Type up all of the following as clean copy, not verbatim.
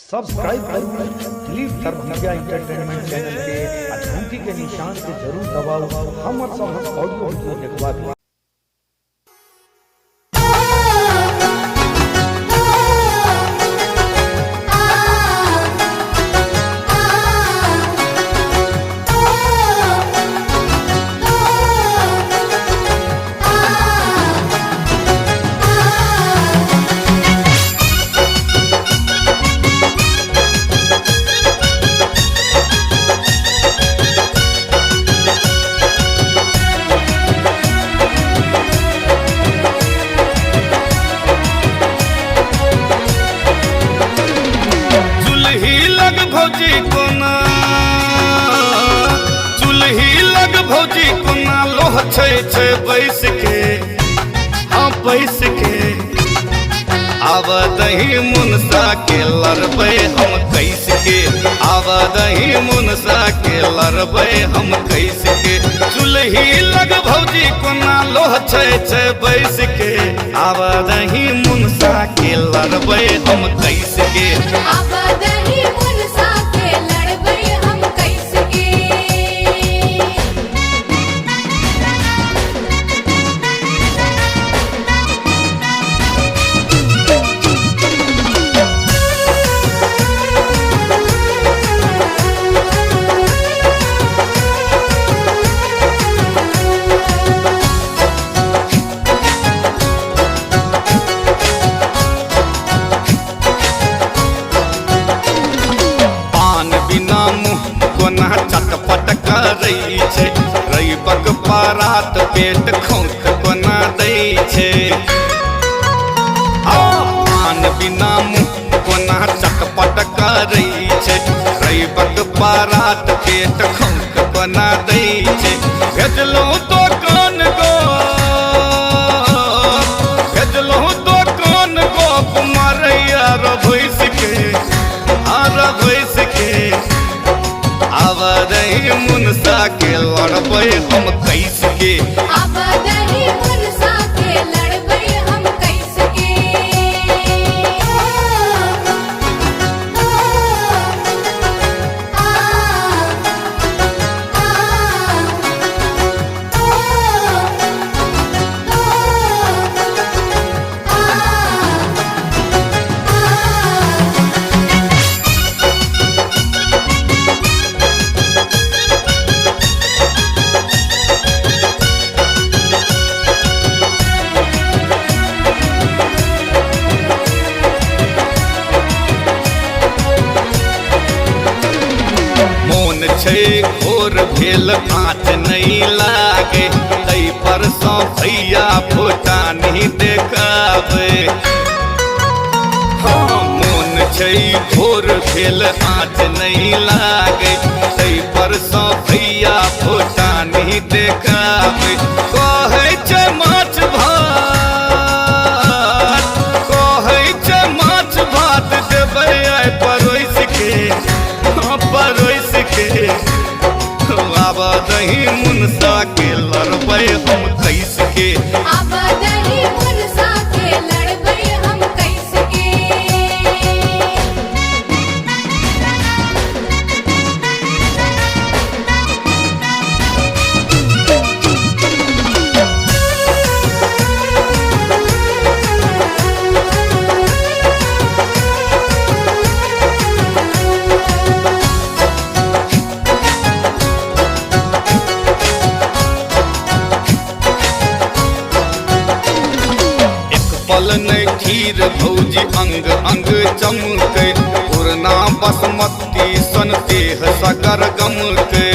Subscribe करो दिलीप सर्वज्ञा entertainment channel के घंटी के निशान के जरूर दबाओ। हम सब ऑडियो वीडियो देखवा दो। भौजी कोना चूल्ही लग भौजी कोना लोह छै बैस के हाँ बैस के आव दही मुनसा के लड़बै हम कैस के आव दही मुनसा के लड़बै हम कैस के चूल्ही लग भौजी कोना लोह छै बैस के आव दही मुनसा के लड़बै हम कैस के कोना चटपट करै छै रैबक परात पेट खोंख कोना दै छै पान बिना मुँह कोना चटपट करै छै रैबक परात पेट खोंख कोना दै छै भेजलहुँ दोकान गो भेजलहुँ दोकान गो कुमारैया रो भैंस के भैंस के आव दही मुनसा के लड़बै हम कैस के आव दही मुनसा के लड़बै हम कैस के घोर भेल आँच नहीं लागे तै पर सौ भैया भूटानी देखाबे मोन छै घोर भेल आँच नहीं लागे तै पर सौ भैया भूटानी देखाबे कहै छै माछ भात कहै छै माछ भात देबै आइ परोस के परोस के आव दही मुनसा के लड़बै हम कैस के आव दही मुनसा के लड़बै हम कैस के पल नहीं खीर भौजी अंग अंग चमके पुरना बासमती सन देह सगर गमके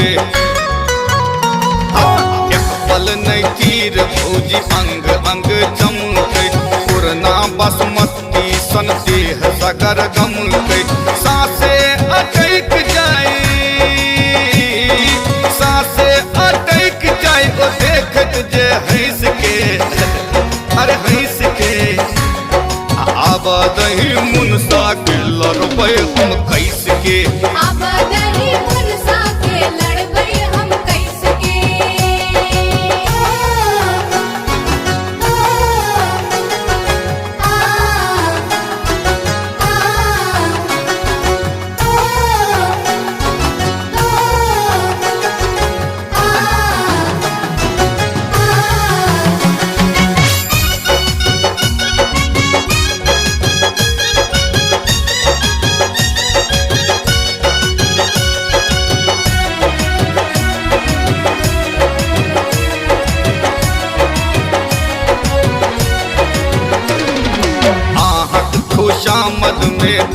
एक पल नहीं खीर भौजी अंग अंग चमके पुरना बासमती सन देह सगर गमके सासे अटक जाए सासे अटक जाए ओ देखत जे हंस के अरे हंस के आव दही मुनसा के लड़बै हम कैस के आव दही मुनसा के लड़बै हम कैस के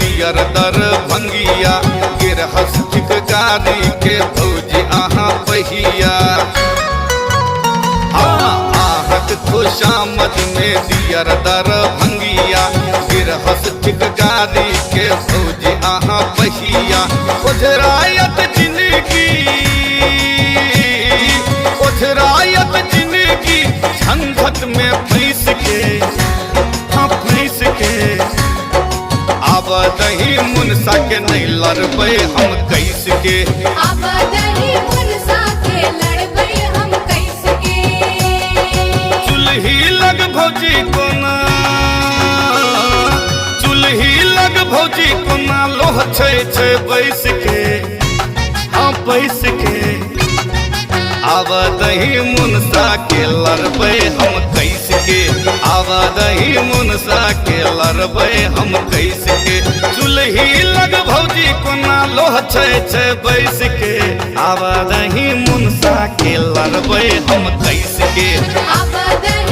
दियर दर भंगिया गिरहस ठिकगारी के भौजी आहा पहिया आहत खुशामद में दियर दर भंगिया गिरहस ठिकगारी के भौजी आहा पहिया ओझरायत जिंदगी ओझरायत जिंदगी झंझट में फंस के फंस के अब दही मुनसा के नहीं लड़बे हम कैसे के अब दही मुनसा के लड़बै हम कैसे के चुल्ही लग भौजी कोना चुल्ही लग भौजी कोना लोह छै बैस के हाँ बैस के अब दही मुनसा के लड़बे हम कैसे के अब दही मुनसा के लड़बे हम कैसे के चुल्ही लग भौजी कोना लोह छै बैस के अब दही मुनसा के लड़बे हम कैसे के अब दही